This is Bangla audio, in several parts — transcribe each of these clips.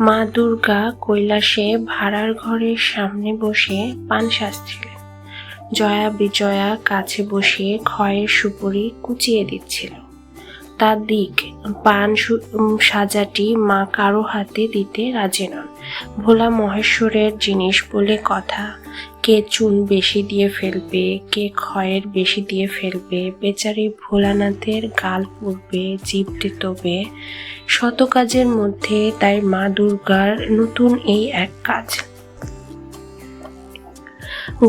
মা দুর্গা কৈলাসে ভাড়ার ঘরের সামনে বসে পান সাজছিলেন। জয়া বিজয়া কাছে বসে খয়ের সুপুরি কুচিয়ে দিচ্ছিল। তার দিক পান সাজাটি মা কারো হাতে দিতে রাজি নন। ভোলা মহেশ্বরের জিনিস বলে কথা, কে চুন বেশি দিয়ে ফেলবে, কে খয়ের বেশি দিয়ে ফেলবে, বেচারি ভোলানাথের গাল পুড়বে, জিভ টেতবে। শত কাজের মধ্যে তাই মা দুর্গার নতুন এই এক কাজ।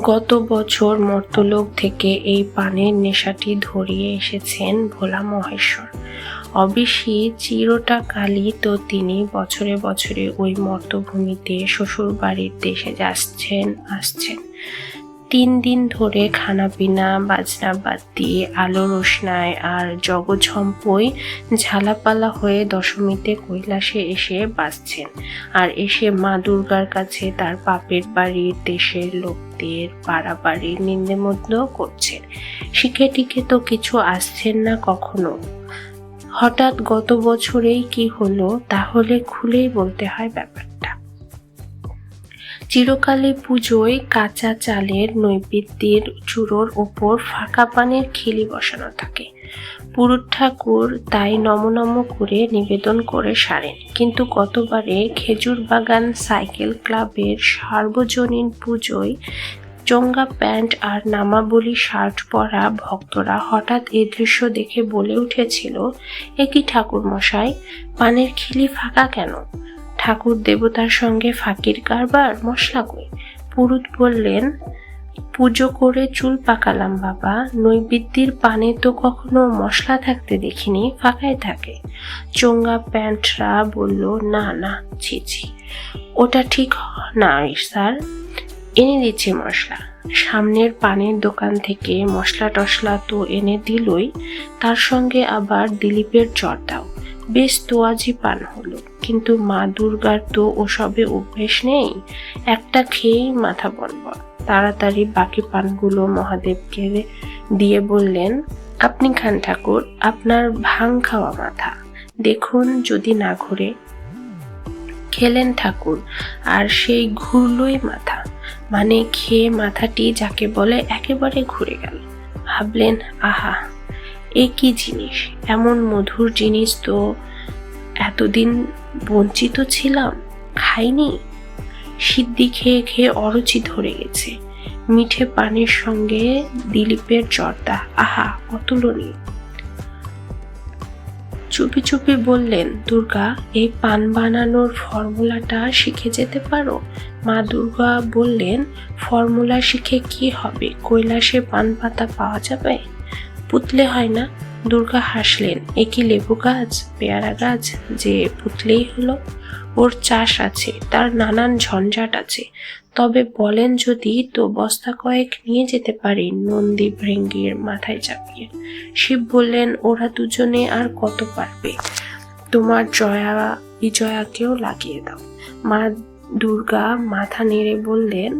গত বছর মর্তলোক থেকে এই পানের নেশাটি ধরিয়ে এসেছেন ভোলা মহেশ্বর। অবশ্যি চিরটা কালই তো তিনি বছরে বছরে ওই মর্তভূমিতে শ্বশুর বাড়ির দেশে যাচ্ছেন আসছেন। 3 দিন ধরে খানাপিনা বাজনা বাদ দিয়ে আলো রোশনায় আর জগঝম্পই ঝালাপালা হয়ে দশমীতে কৈলাসে এসে বাঁচছেন। আর এসে মা দুর্গার কাছে তার বাপের বাড়ির দেশের লোকদের পাড়া বাড়ির নিন্দেমধ্য করছেন। শিখে টিকে তো কিছু আসছেন না কখনো। হঠাৎ গত বছরেই কি হলো তাহলে খুলেই বলতে হয় ব্যাপারটা। চিরকালে পুজোয় কাঁচা চালের নৈবেদ্যের চূড়োর ওপর ফাঁকা পানের খিলি বসানো থাকে। পুরুত ঠাকুর তাই নম করে নিবেদন করে সারেন। কিন্তু গতবারে খেজুর বাগান সাইকেল ক্লাবের সার্বজনীন পুজোয় চোঙ্গা প্যান্ট আর নামাবলী শার্ট পরা ভক্তরা হঠাৎ এই দৃশ্য দেখে বলে উঠেছিল, এ কি ঠাকুর মশাই, পানের খিলি ফাঁকা কেন? ঠাকুর দেবতার সঙ্গে ফাঁকির কারবার, মশলা কই? পুরুত বললেন, পুজো করে চুল পাকালাম বাবা, নৈবেদ্যের পানে তো কখনো মশলা থাকতে দেখিনি, ফাঁকাই থাকে। চোঙ্গা প্যান্টরা বলল, না না, ছি ছি, ওটা ঠিক না স্যার, এনে দিচ্ছি মশলা। সামনের পানের দোকান থেকে মশলা টশলা তো এনে দিলই, তার সঙ্গে আবার দিলীপের চর্দাও। বেশ তোয়াজি পান হলো। কিন্তু মা দুর্গার তো ওসবে অভ্যেস নেই, একটা খেয়েই মাথা বনবন। তাড়াতাড়ি বাকি পানগুলো মহাদেবকে দিয়ে বললেন, আপনি খান ঠাকুর, আপনার ভাং খাওয়া মাথা, দেখুন যদি না ঘুরে। খেলেন ঠাকুর, আর সেই ঘুরলই মাথা, মানে খেয়ে মাথাটি যাকে বলে একেবারে ঘুরে গেল। ভাবলেন, আহা, এ কি জিনিস, এমন মধুর জিনিস তো এতদিন বঞ্চিত ছিলাম, খাইনি। সিদ্ধি খেয়ে খেয়ে অরুচি ধরে গেছে। মিঠে পানের সঙ্গে দিলীপের চর্দা, আহা, অতুলনীয়। চুপি চুপি বললেন, দুর্গা, এই পান বানানোর ফর্মুলাটা শিখে যেতে পারো? মা দুর্গা বললেন, ফর্মুলা শিখে কি হবে, কৈলাসে পান পাতা পাওয়া যাবে, পুতলে হয় না? দুর্গা হাসলেন, এ কি লেবু গাছ, পেয়ারা গাছ যে পুতলেই হলো? ওর চাষ আছে, তার নানান ঝঞ্ঝাট আছে। তবে বলেন যদি তো বস্তা কয়েক নিয়ে যেতে পারি নন্দী ভৃঙ্গির মাথায় চাপিয়ে। শিব বললেন, ওরা দুজনে আর কত পারবে, তোমার জয়া বিজয়াকেও লাগিয়ে দাও। মা দুর্গা মাথা নেড়ে বললেন,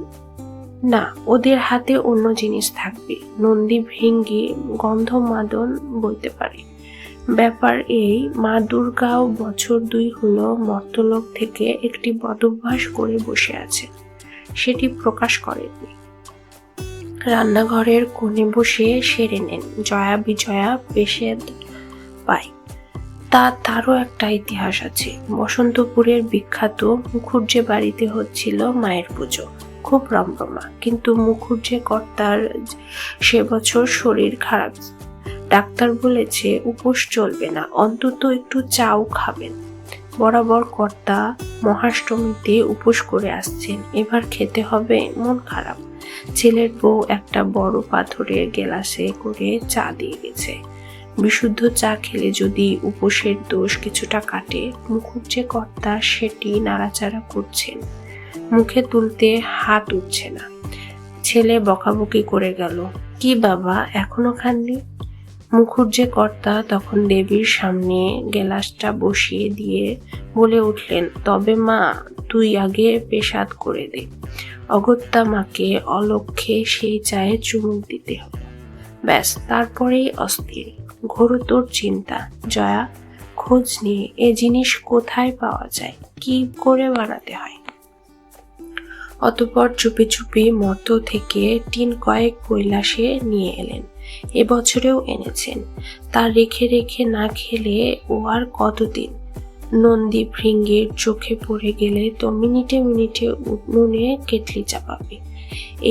না, ওদের হাতে অন্য জিনিস থাকবে, নন্দী ভৃঙ্গি গন্ধ মাদন বইতে পারে। ব্যাপার এই, মা দুর্গাও বছর 2 হলো মর্তলোক থেকে একটি বদভ্যাস করে বসে আছে, সেটি প্রকাশ করেননি। রান্নাঘরের কোণে বসে সেরে নেন জয়া বিজয়া পেশেদ পায়। তারও একটা ইতিহাস আছে। বসন্তপুরের বিখ্যাত মুখুজ্জে বাড়িতে হচ্ছিল মায়ের পুজো, খুব রমরমা। কিন্তু মুখুজ্জে কর্তার সে বছর শরীর খারাপ। ডাক্তার বলেছে উপোস চলবে না, অন্তত একটু চাও খাবেন। বরাবর কর্তা মহাষ্টমীতে উপোস করে আসছেন, এবার খেতে হবে, মন খারাপ। ছেলের বউ একটা বড় পাথরের গেলাসে করে চা দিয়ে গেছে। বিশুদ্ধ চা খেলে যদি উপোসের দোষ কিছুটা কাটে, মুখুজ্জে কর্তা সেটি নাড়াচাড়া করছেন, মুখে তুলতে হাত উঠছে না। ছেলে বকাবকি করে গেল, কি বাবা, এখনো খাননি? মুখুজ্জে কর্তা তখন দেবীর সামনে গেলাসটা বসিয়ে দিয়ে বলে উঠলেন, তবে মা, তুই আগে পেশাদ করে দে। অগত্যা মাকে অলক্ষ্যে সেই চায়ে চুমুক দিতে হলো। ব্যাস, তারপরেই অস্থির, ঘোরতর চিন্তা। জয়া, খোঁজ নিয়ে এ জিনিস কোথায় পাওয়া যায়, কি করে বানাতে হয়। অতঃপর চুপি চুপি মর্ত থেকে টিন কয়েক কৈলাসে নিয়ে এলেন। এবছরেও এনেছেন। তা রেখে রেখে না খেলে ও আর কতদিন। নন্দী ভৃঙ্গির চোখে পড়ে গেলে তো মিনিটে মিনিটে উনুনে কেটলি চাপাবে।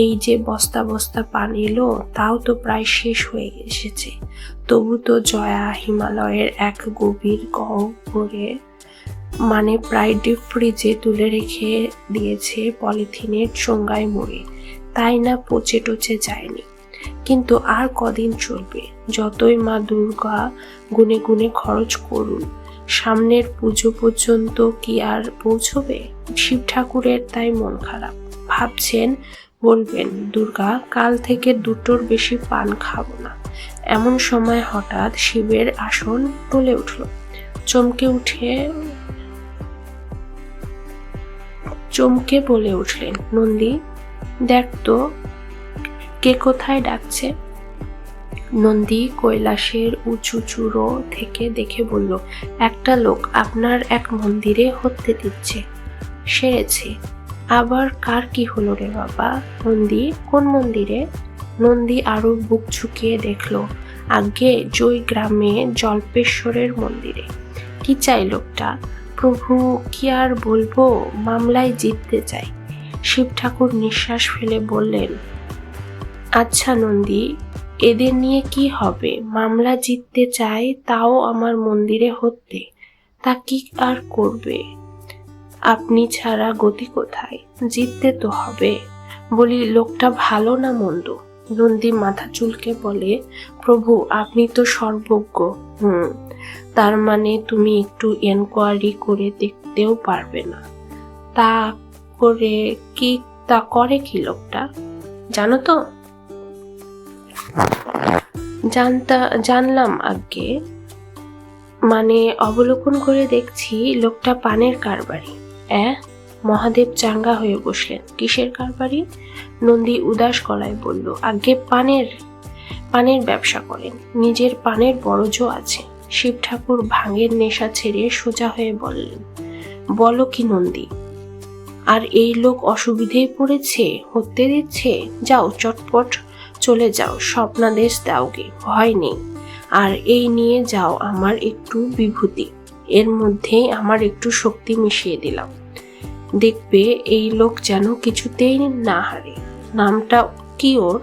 এই যে বস্তা বস্তা পান এলো, তাও তো প্রায় শেষ হয়ে এসেছে। তবু তো জয়া হিমালয়ের এক গভীর গহ্বরে, মানে প্রায় ডিপ ফ্রিজে তুলে রেখে দিয়েছে পলিথিনের চোঙ্গায় মুড়ে, তাই না পচে টচে যায়নি। কিন্তু আর কদিন চলবে? যতই মা দুর্গা গুনে গুনে খরচ করুন, সামনের পুজো পর্যন্ত কি আর পৌঁছবে? শিব ঠাকুরের তাই মন খারাপ। ভাবছেন, বলবেন, দুর্গা, কাল থেকে দুটোর বেশি পান খাবো না। এমন সময় হঠাৎ শিবের আসন টলে উঠল। চমকে বলে উঠলেন, নন্দী, দেখ তো কে কোথায় ডাকছে। নন্দী কৈলাসের উঁচু চূড়ো থেকে দেখে বলল, একটা লোক আপনার এক মন্দিরে হত্যে দিচ্ছে। সেরেছে। আবার কার কি হলো রে বাবা? নন্দী, কোন মন্দিরে? নন্দী আরো বুক ঝুঁকিয়ে দেখল, আগে জয়গ্রামে জল্পেশ্বরের মন্দিরে। কি চাই লোকটা? প্রভু, কি আর বলবো, মামলায় জিততে চাই। শিব ঠাকুর নিঃশ্বাস ফেলে বললেন, আচ্ছা নন্দী, এদের নিয়ে কি হবে? মামলা জিততে চাই, তাও আমার মন্দিরে হত্যে। তা কি আর করবে? আপনি ছাড়া গতি কোথায়? জিততে তো হবে। বলি, লোকটা ভালো না মন্দ? নন্দী মাথা চুলকে বলে, প্রভু, আপনি তো সর্বজ্ঞ। তার মানে তুমি একটু এনকোয়ারি করে দেখতেও পারবে না? তা করে কি লোকটা জানো তো? জানলাম আগে, মানে অবলোকন করে দেখছি লোকটা পানের কারবারি। মহাদেব চাঙ্গা হয়ে বসলেন। কিসের কারবারি? নন্দী উদাস গলায় বলল, আগে পানের ব্যবসা করেন। নিজের পানের বড়জো আছে। শিব ঠাকুর ভাঙের নেশা ছেড়ে সোজা হয়ে বললেন, বলো কি নন্দী? আর এই লোক অসুবিধেয় পড়েছে, হত্যে দিচ্ছে? যাও, চটপট চলে যাও, স্বপ্নাদেশ দাওগে, ভয় নেই। আর এই নিয়ে যাও আমার একটু বিভূতি, এর মধ্যেই আমার একটু শক্তি মিশিয়ে দিলাম। দেখবে এই লোক যেন কিছুতেই না হারে। নামটা কি ওর?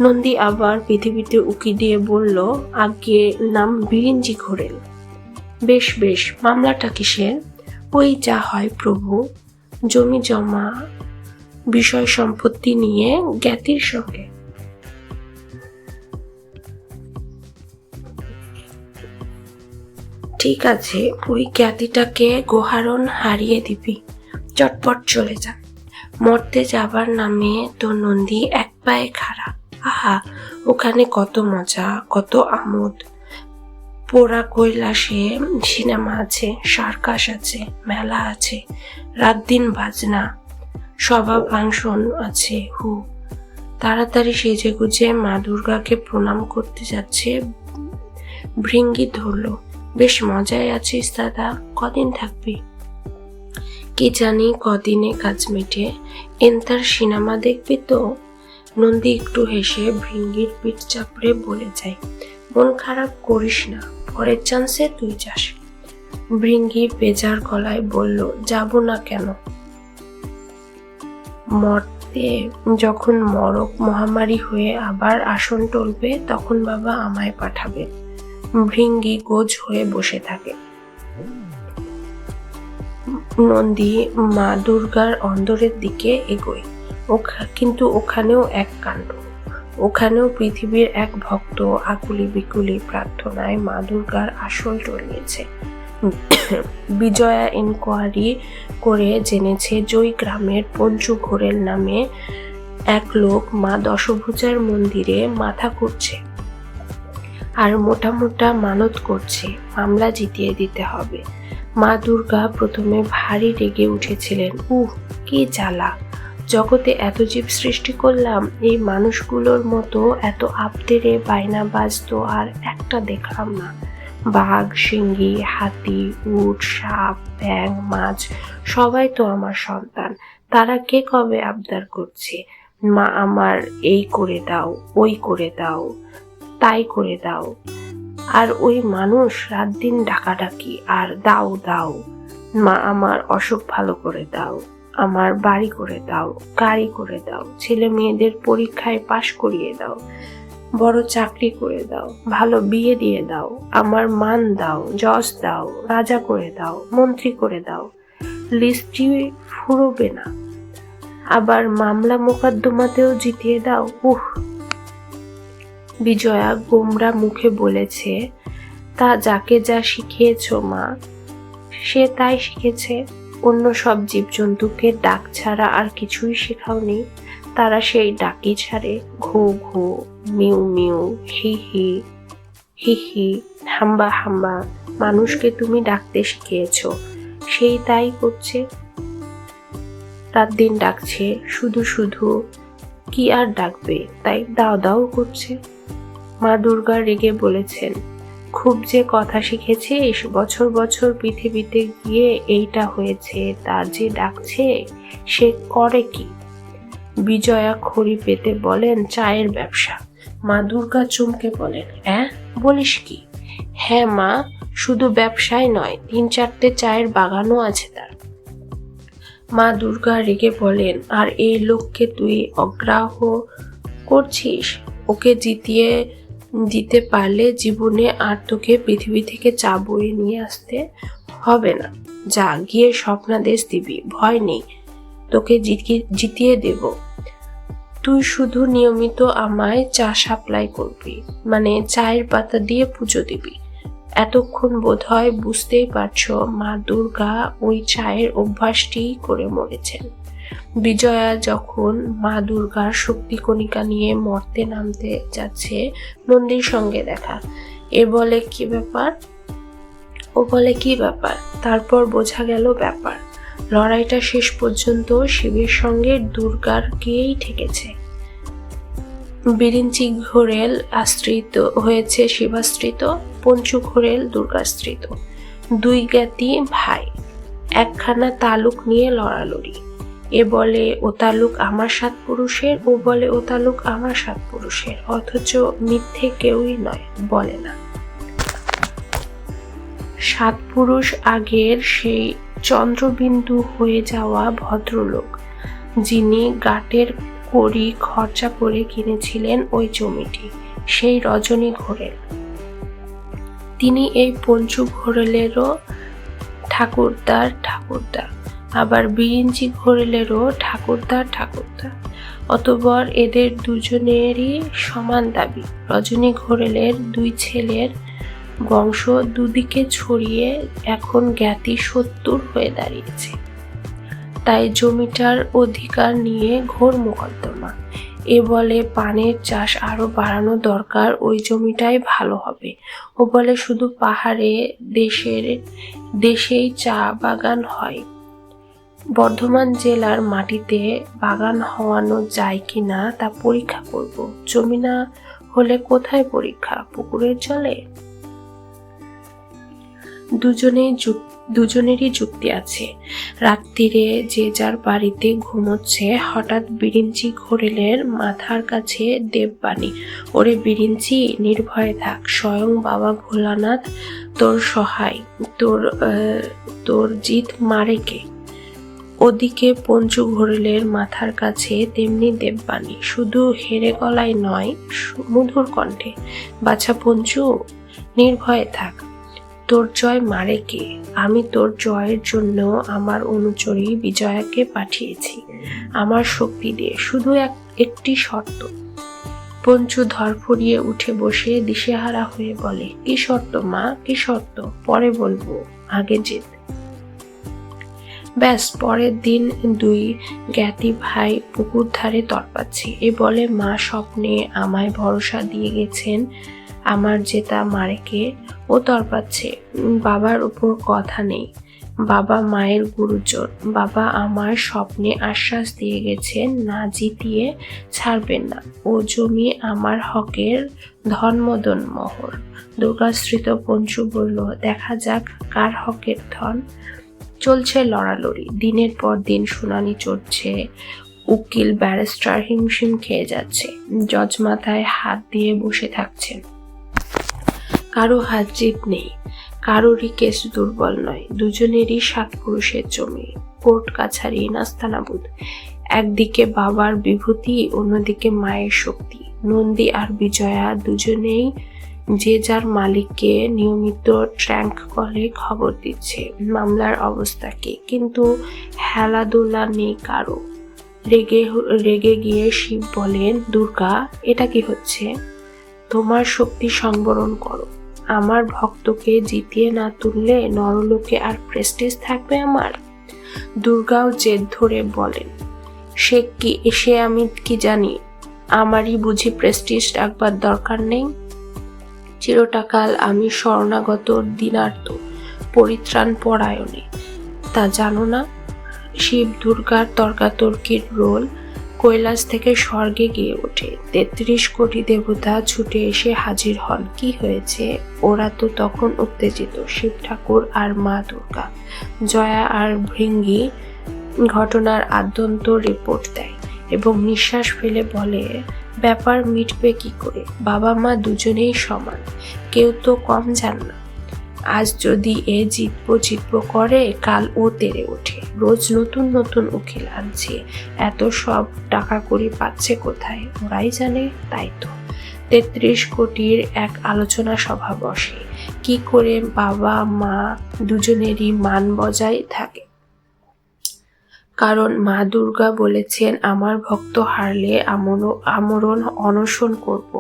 নন্দী আবার পৃথিবীতে উকি দিয়ে বলল, আগে নাম বিরিঞ্চি ঘোরেল। বেশ বেশ, মামলাটা কিসের? ওই যা হয় প্রভু, জমি জমা বিষয় সম্পত্তি নিয়ে জ্ঞাতির সঙ্গে। ঠিক আছে, ওই জ্ঞাতিটাকে গোহারণ হারিয়ে দিবি। চটপট চলে যা। মরতে যাবার নামে তো নন্দী এক পায়ে খাড়া। আহা, ওখানে কত মজা, কত আমোদ। পোড়া কৈলাসে সিনেমা আছে, সার্কাস আছে, মেলা আছে, রাত দিন বাজনা, সভা ফাংশন আছে। তাড়াতাড়ি সেজে গুজে মা দুর্গাকে প্রণাম করতে যাচ্ছে। ভৃঙ্গি ধরল, বেশ মজায় আছিস দাদা, কদিন থাকবি? কি জানি কদিনে কাজ মেটে। এনতার সিনেমা দেখবি তো? নন্দী একটু হেসে ভৃঙ্গির পিঠ চাপড়ে বলে যায়, মন খারাপ করিস না, পরের চান্সে তুই যাস। ভৃঙ্গি বেজার গলায় বলল, যাব না কেন? মরতে যখন মরক মহামারী হয়ে আবার আসন টলবে, তখন বাবা আমায় পাঠাবে। ভৃঙ্গি গোজ হয়ে বসে থাকে। নন্দী মা দুর্গার অন্দরের দিকে এগোয়। কিন্তু ওখানেও এক কাণ্ড। ওখানেও পৃথিবীর এক ভক্ত আকুলি বিকুলি প্রার্থনায় মা দুর্গার আসল টলিয়েছে। বিজয়া এনকোয়ারি করে জেনেছে জয়গ্রামের পঞ্চু ঘোরেল নামে এক লোক মা দশভুজার মন্দিরে মাথা করছে আর মোটা মোটা মানত করছে মামলা জিতিয়ে দিতে হবে। মা দুর্গা প্রথমে ভারী রেগে উঠেছিলেন। কি জ্বালা! জগতে এত জীব সৃষ্টি করলাম, এই মানুষগুলোর মতো এত আবদেরে বায়না বাজতো আর একটা দেখলাম না। বাঘ, সিংহী, হাতি, উট, সাপ, ব্যাঙ, মাছ সবাই তো আমার সন্তান। তারা কে কবে আবদার করছে, মা আমার এই করে দাও, ওই করে দাও, তাই করে দাও। আর ওই মানুষ রাত দিন ডাকাডাকি আর দাও দাও, মা আমার অসুখ ভালো করে দাও, আমার বাড়ি করে দাও, গাড়ি করে দাও, ছেলে মেয়েদের পরীক্ষায় পাশ করিয়ে দাও, বড় চাকরি করে দাও, ভালো বিয়ে দিয়ে দাও, আমার মান দাও, যশ দাও, রাজা করে দাও, মন্ত্রী করে দাও। লিস্টটি ফুরোবে না। আবার মামলা মোকদ্দমাতেও জিতিয়ে দাও। বিজয়া গোমরা মুখে বলেছে, তা যাকে যা শিখিয়েছ মা, সে তাই শিখেছে। অন্য সব জীবজন্তুকে ডাক ছাড়া আর কিছুই শেখাওনি। তারা সেই ডাকি ছাড়ে, ঘো ঘো, মিউ মিউ, হি হি, হি হি, হাম্বা হাম্বা। মানুষকে তুমি ডাকতে শিখিয়েছ, সেই তাই করছে। রাত দিন ডাকছে, শুধু শুধু কি আর ডাকবে, তাই দাও দাও করছে। মা দুর্গা রেগে বলেছেন, খুব যে কথা শিখেছিস, বছর বছর পৃথিবীতে গিয়ে এইটা হয়েছে, তার যে ডাকছে সে করে কি? বিজয়া খড়ি পেতে বলেন, চায়ের ব্যবসা। মা দুর্গা চমকে বলেন, বলিস কি? হ্যাঁ মা, শুধু ব্যবসায় নয়, 3-4টে চায়ের বাগানও আছে তার। মা দুর্গা রেগে বলেন, আর এই লোককে তুই অগ্রাহ্য করছিস? ওকে জিতিয়ে দিতে পারলে জীবনে আর তোকে পৃথিবী থেকে চা বয়ে নিয়ে আসতে হবে না। যা গিয়ে স্বপ্নাদেশ দিবি, ভয় নেই, তোকে জিতিয়ে দেব। তুই শুধু নিয়মিত আমায় চা সাপ্লাই করবি, মানে চায়ের পাতা দিয়ে পুজো দিবি। এতক্ষণ বোধহয় বুঝতেই পারছো মা দুর্গা ওই চায়ের অভ্যাসটি করে মরেছেন। বিজয়া যখন মা দুর্গার শক্তি কণিকা নিয়ে মর্তে নামতে যাচ্ছে, নন্দীর সঙ্গে দেখা। এ বলে কি ব্যাপার, ও বলে কি ব্যাপার, তারপর বোঝা গেল ব্যাপার। লড়াইটা শেষ পর্যন্ত শিবের সঙ্গে দুর্গার গিয়েই ঠেকেছে। বিরিঞ্চি ঘোরেল আশ্রিত হয়েছে শিবাশ্রিত, পঞ্চু ঘোরেল দুর্গাশ্রিত। দুই জ্ঞাতি ভাই, একখানা তালুক নিয়ে লড়ালড়ি। এ বলে ও তালুক আমার 7 পুরুষের, ও বলে ও তালুক আমার 7 পুরুষের, অথচ মিথ্যে কেউই নয়, বলে না। 7 পুরুষ আগের সেই চন্দ্রবিন্দু হয়ে যাওয়া ভদ্রলোক, যিনি গাটের কড়ি খরচা করে কিনেছিলেন ওই জমিটি, সেই রজনী ঘোরেল। তিনি এই পঞ্চু ঘোরেলেরও ঠাকুরদার ঠাকুরদা, আবার বিরিঞ্চি ঘোরেলেরও ঠাকুরদার ঠাকুরদা। অতঃপর এদের দুজনেরই সমান দাবি। রজনী ঘোরেলের 2 ছেলের বংশ দুদিকে ছড়িয়ে এখন জ্ঞাতি 70 হয়ে দাঁড়িয়েছে। তাই জমিটার অধিকার নিয়ে ঘোর মোকদ্দমা। এ বলে পানের চাষ আরো বাড়ানো দরকার, ওই জমিটাই ভালো হবে। ও বলে শুধু পাহাড়ে দেশেই চা বাগান হয়, বর্ধমান জেলার মাটিতে বাগান হওয়ানো যায় কিনা তা পরীক্ষা করব। জমি না হলে কোথায় পরীক্ষা, পুকুরের জলে? দুজনেরই যুক্তি আছে। রাত্রিরে যে যার বাড়িতে ঘুমোচ্ছে, হঠাৎ বিরিঞ্চি ঘোরেলের মাথার কাছে দেববাণী, ওরে বিরিঞ্চি, নির্ভয়ে থাক, স্বয়ং বাবা ভোলানাথ তোর সহায়, তোর জিত মারে কে? ওদিকে পঞ্চু ঘোরেলের মাথার কাছে তেমনি দেববাণী, শুধু হেরে গলায় নয়, মধুর কণ্ঠে, বাছা পঞ্চু, নির্ভয়ে থাক, তোর জয় মারে কে? আমি তোর জয়ের জন্য আমার অনুচরী বিজয়াকে পাঠিয়েছি, আমার শক্তি দিয়ে, শুধু একটি শর্ত। পঞ্চু ধরফড়িয়ে উঠে বসে দিশেহারা হয়ে বলে, কি শর্ত মা, কি শর্ত? পরে বলবো, আগে জিত। ব্যাস, পরের দিন 2 জ্ঞাতি ভাই পুকুর ধারে তরপাচ্ছে। এ বলে মা স্বপ্নে আমায় ভরসা দিয়ে গেছেন, আমার জেতা মারেকে, ও তরপাচ্ছে, বাবার উপর কথা নেই। বাবা মায়ের গুরুজন। বাবা আমার স্বপ্নে আশ্বাস দিয়ে গেছেন, না জিতিয়ে ছাড়বেন না। ও জমি আমার হকের ধনমদন মোহর। দুর্গাশ্রিত পঞ্চু বলল, দেখা যাক কার হকের ধন। চলছে লড়ালড়ি, দিনের পর দিন শুনানি চলছে। উকিল ব্যারিস্টার হিমশিম খেয়ে যাচ্ছে, জজ মাথায় হাত দিয়ে বসে থাকছেন। কারো হাত জিত নেই, কারোরই কেস দুর্বল নয়। দুজনেরই 7 পুরুষের জমি, কোর্ট কাছারি নাস্তানাবুদ। একদিকে বাবার বিভূতি, অন্যদিকে মায়ের শক্তি। নন্দী আর বিজয়া দুজনেই যে যার মালিককে নিয়মিত ট্র্যাঙ্ক কলে খবর দিচ্ছে মামলার অবস্থা কি, কিন্তু হেলাদোলা নেই কারো। রেগে গিয়ে শিব বলেন, দুর্গা, এটা কি হচ্ছে? তোমার শক্তি সংবরণ করো। আমার ভক্তকে জিতিয়ে না তুললে নরলোকে আর প্রেস্টিজ থাকবে আমার? দুর্গাও জেদ ধরে বলেন, সে আমি কি জানি? আমারই বুঝি প্রেস্টিজ রাখবার দরকার নেই? চিরটাকাল আমি শরণাগত দীনার্ত পরিত্রাণ পরায়ণে, তা জানো না? শিব দুর্গার তর্কাতর্কির রোল কৈলাস থেকে স্বর্গে গিয়ে ওঠে। 33 কোটি দেবতা ছুটে এসে হাজির হন। কি হয়েছে? ওরা তো তখন উত্তেজিত। শিব ঠাকুর আর মা দুর্গা, জয়া আর ভৃঙ্গি ঘটনার আদ্যন্ত রিপোর্ট দেয় এবং নিঃশ্বাস ফেলে বলে, ব্যাপার মিটবে কি করে? বাবা মা দুজনেই সমান, কেউ তো কম যান না। আজ যদি এ জিতবো করে, কাল ও তেড়ে ওঠে। রোজ নতুন নতুন উকিল আনছে। এত সব টাকা কড়ি পাচ্ছে কোথায়? ওরাই জানে। তাই তো 33 কোটির এক আলোচনা সভা বসে, কি করে বাবা মা দুজনেরই মান বজায় থাকে। কারণ মা দুর্গা বলেছেন, আমার ভক্ত হারলে আমরণ অনশন করব।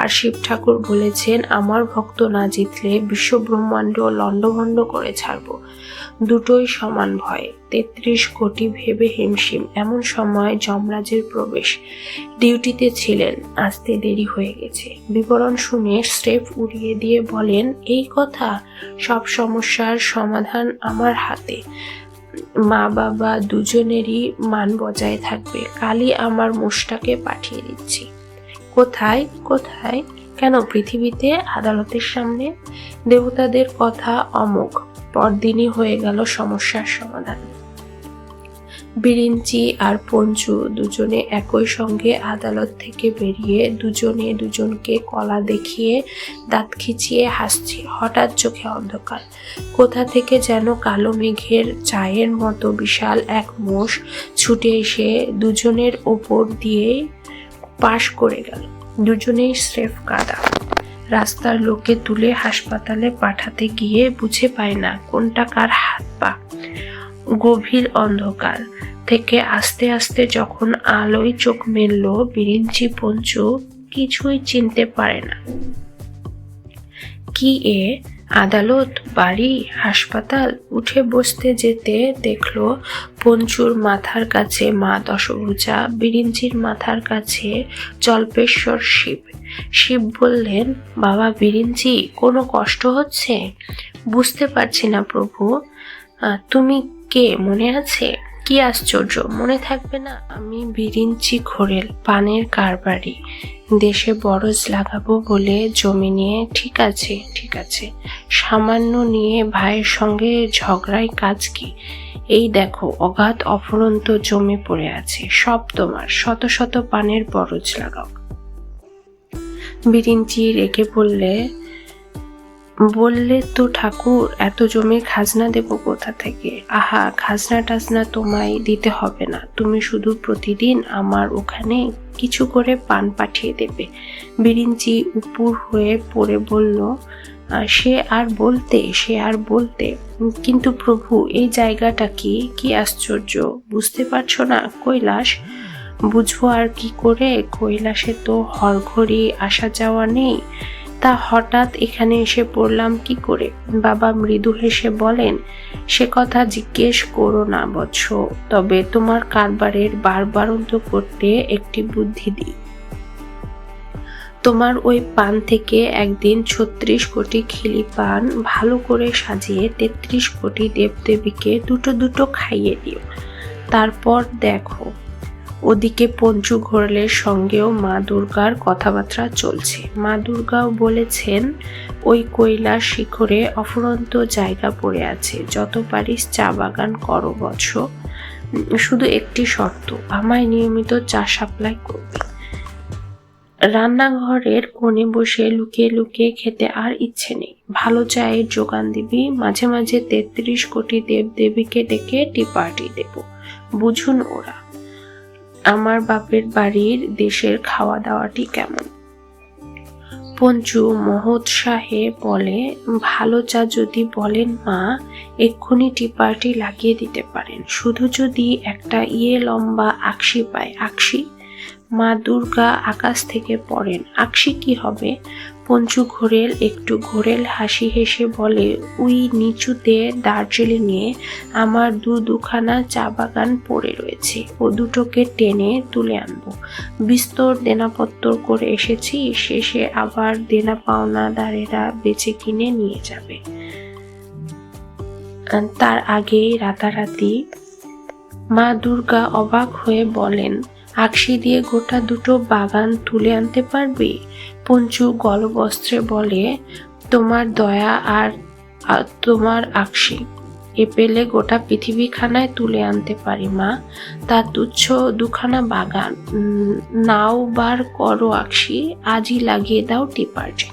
আর শিব ঠাকুর বলেছেন, আমার ভক্ত না জিতলে বিশ্বব্রহ্মাণ্ড লণ্ডভণ্ড করে ছাড়ব। দুটোই সমান ভয়। 33 কোটি ভেবে হিমশিম। এমন সময় যমরাজের প্রবেশ। ডিউটিতে ছিলেন, আসতে দেরি হয়ে গেছে। বিবরণ শুনে স্রেফ উড়িয়ে দিয়ে বলেন, এই কথা? সব সমস্যার সমাধান আমার হাতে। মা বাবা দুজনেরই মান বজায় থাকবে। কালই আমার মোষটাকে পাঠিয়ে দিচ্ছি। কোথায়? কোথায় কেন? পৃথিবীতে, আদালতের সামনে। দেবতাদের কথা অমোঘ। পরদিনই হয়ে গেল সমস্যার সমাধান। বিরিঞ্চি আর পঞ্চু দুজনে একই সঙ্গে আদালত থেকে বেরিয়ে দুজনে দুজনকে কলা দেখিয়ে দাঁত খিচিয়ে হাসছে। হঠাৎ চোখে অন্ধকার। কোথা থেকে যেন কালো মেঘের চায়ের মতো বিশাল এক মোষ ছুটে এসে দুজনের ওপর দিয়ে পাশ করে গেল। দুজনেই স্রেফ কাদা। রাস্তার লোকে তুলে হাসপাতালে পাঠাতে গিয়ে বুঝে পায় না কোনটা কার হাত পা। গভীর অন্ধকার থেকে আস্তে আস্তে যখন আলোয় চোখ মেলল, বিরিঞ্চি পঞ্চু কিছুই চিনতে পারে না। কি এ? আদালত, বাড়ি, হাসপাতাল? উঠে বসতে যেতে দেখলো পঞ্চুর মাথার কাছে মা দশভুজা, বিরিঞ্চির মাথার কাছে জল্পেশ্বর শিব। শিব বললেন, বাবা বিরিঞ্চি, কোনো কষ্ট হচ্ছে? বুঝতে পারছি না প্রভু। তুমি কে মনে আছে? কি আশ্চর্য, মনে থাকবে না? আমি বিরিঞ্চি ঘোরেল, পানের কারবারি। দেশে বরজ লাগাবো বলে জমি নিয়ে। ঠিক আছে ঠিক আছে, সামান্য নিয়ে ভাইয়ের সঙ্গে ঝগড়ায় কাজ কি? এই দেখো, অগাধ অফুরন্ত জমি পড়ে আছে, সব তোমার। শত শত পানের বরজ লাগাও। বিরিঞ্চি রেগে বললে তো ঠাকুর, এত জমির খাজনা দেব কোথা থেকে? আহা, খাজনা টাজনা তোমায় দিতে হবে না। তুমি শুধু প্রতিদিন আমার ওখানে কিছু করে পান পাঠিয়ে দেবে। বিরিঞ্চি উপুর হয়ে পড়ে বলল, সে আর বলতে। কিন্তু প্রভু, এই জায়গাটা কি আশ্চর্য, বুঝতে পারছো না? কৈলাস। বুঝবো আর কি করে? কৈলাসে তো হরঘড়ি আসা যাওয়া নেই। তা হঠাৎ এখানে এসে পড়লাম কি করে? বাবা মৃদু হেসে বলেন, সে কথা জিজ্ঞেস করো না বৎস। তবে তোমার কারবারের বারবারন্ত করতে একটি বুদ্ধি দিই। তোমার ওই পান থেকে একদিন 36 কোটি খিলি পান ভালো করে সাজিয়ে 33 কোটি দেবদেবীকে দুটো দুটো খাইয়ে দিও। তারপর দেখো ওদিকে পঞ্চু ঘোরালের সঙ্গেও মা দুর্গার কথাবার্তা চলছে। মা দুর্গাও বলেছেন ওই কৈলাস শিখরে অফুরন্ত জায়গা পড়ে আছে, যত পারিস চা বাগান করো বৎস, শুধু একটি শর্ত, আমায় নিয়মিত চা সাপ্লাই করবে। রান্নাঘরের কোণে বসে লুকিয়ে লুকিয়ে খেতে আর ইচ্ছে নেই, ভালো চায়ের যোগান দিবি, মাঝে মাঝে 33 কোটি দেবদেবীকে ডেকে টি পার্টি দেব, বুঝুন ওরা। আমার বাপের বাড়ির দেশের খাওয়া দাওয়াটি কেমন? পঞ্চু মহোৎসাহে বলে, ভালো চা যদি বলেন মা, এক্ষুনি টি পার্টি লাগিয়ে দিতে পারেন, শুধু যদি একটা লম্বা আকশি পায়। আকশি? মা দুর্গা আকাশ থেকে পড়েন। আকশি কি হবে? পঞ্চু ঘোরেল একটু ঘোরেল হাসি হেসে বলে, ওই নিচুতে দার্জিলিংয়ে আমার দুখানা চা বাগান পড়ে রয়েছে, ও দুটোকে টেনে তুলে আনবো। বিস্তর দেনাপত্তর করে এসেছি, শেষে আবার দেনা পাওনাদারেরা বেচে কিনে নিয়ে যাবে। তার আগেই রাতারাতি। মা দুর্গা অবাক হয়ে বলেন, আকশি দিয়ে গোটা দুটো বাগান তুলে আনতে পারবি? পঞ্চু গলবস্ত্রে বলে, তোমার দয়া আর তোমার আকশি, এ পেলে গোটা পৃথিবীখানায় তুলে আনতে পারি মা। তা তুচ্ছ দুখানা বাগান নাও বার করো আকশি, আজই লাগিয়ে দাও টি পার্টি।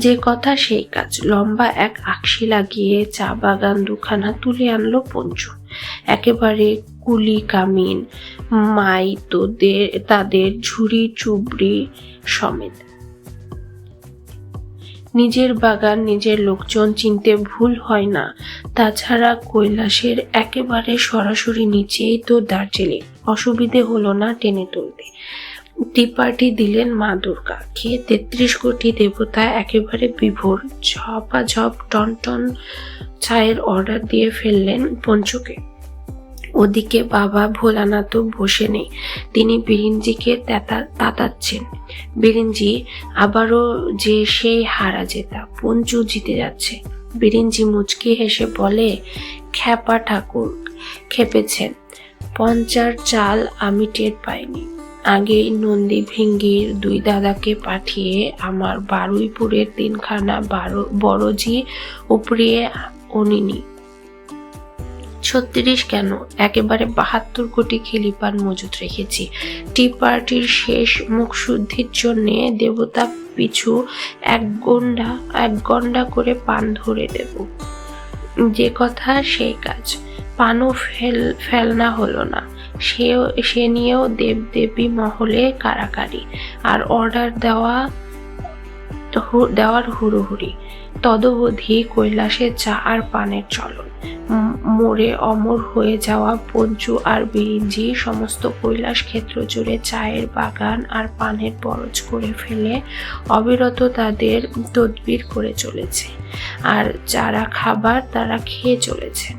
যে কথা সেই কাজ, লম্বা এক আকশি লাগিয়ে চা বাগান দুখানা তুলে আনলো পঞ্চু, একেবারে কুলি কামিন মাই তাদের ঝুড়ি চুবড়ি সমেত। নিজের বাগান নিজের লোকজন চিনতে ভুল হয় না। তাছাড়া কৈলাসের একেবারে সরাসরি নিচেই তো দার্জিলিং, অসুবিধে হলো না টেনে তুলতে। টি পার্টি দিলেন মা দুর্গা, খেয়ে 33 কোটি দেবতা একেবারে বিভোর। ঝপাঝপ টন টন চায়ের অর্ডার দিয়ে ফেললেন পঞ্চুকে। ওদিকে বাবা ভোলানাথও বসে নেই, তিনি বিরিঞ্জিকে তাতাচ্ছেন। বিরিঞ্জি আবারও যে সেই হারা জেতা, পঞ্চু জিতে যাচ্ছে। বিরিঞ্জি মুচকি হেসে বলে, খ্যাপা ঠাকুর খেপেছেন, পঞ্চার চাল আমি টের পাইনি। আগেই নন্দী ভিঙ্গির 2 দাদাকে পাঠিয়ে আমার বারুইপুরের 3খানা বড়জি উপরিয়ে অনিনি। 36 কেন, একেবারে 72 কোটি খিলিপান মজুত রেখেছি। টি পার্টির শেষ মুখশুদ্ধির জন্যে দেবতা পিছু এক গন্ডা করে পান ধরে দেব। যে কথা সেই কাজ, পানও ফেলনা হলো না। সে নিয়েও দেবদেবী মহলে কারাকারি আর অর্ডার দেওয়ার হুড়োহুড়ি। তদবধি কৈলাসে চা আর পানের চলন। মোড়ে অমর হয়ে যাওয়া পঞ্চু আর বিরিঞ্জি সমস্ত কৈলাস ক্ষেত্র জুড়ে চায়ের বাগান আর পানের বরজ করে ফেলে অবিরত তাদের তদবির করে চলেছে, আর যারা খাবার তারা খেয়ে চলেছেন।